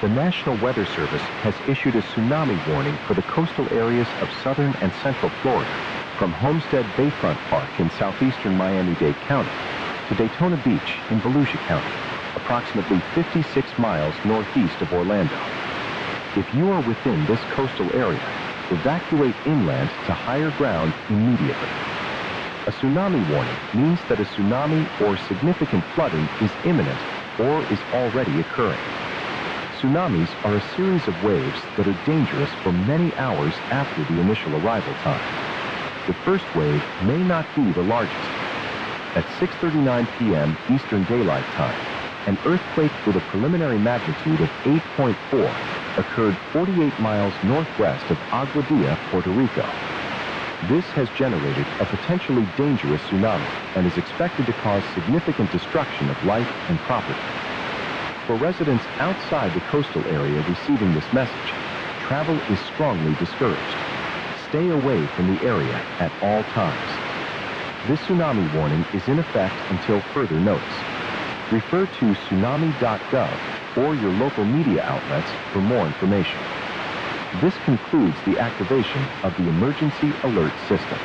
The National Weather Service has issued a tsunami warning for the coastal areas of southern and central Florida, from Homestead Bayfront Park in southeastern Miami-Dade County to Daytona Beach in Volusia County, approximately 56 miles northeast of Orlando. If you are within this coastal area, evacuate inland to higher ground immediately. A tsunami warning means that a tsunami or significant flooding is imminent or is already occurring. Tsunamis are a series of waves that are dangerous for many hours after the initial arrival time. The first wave may not be the largest. At 6:39 p.m. Eastern Daylight Time, an earthquake with a preliminary magnitude of 8.4 occurred 48 miles northwest of Aguadilla, Puerto Rico. This has generated a potentially dangerous tsunami and is expected to cause significant destruction of life and property. For residents outside the coastal area receiving this message, travel is strongly discouraged. Stay away from the area at all times. This tsunami warning is in effect until further notice. Refer to tsunami.gov or your local media outlets for more information. This concludes the activation of the Emergency Alert System.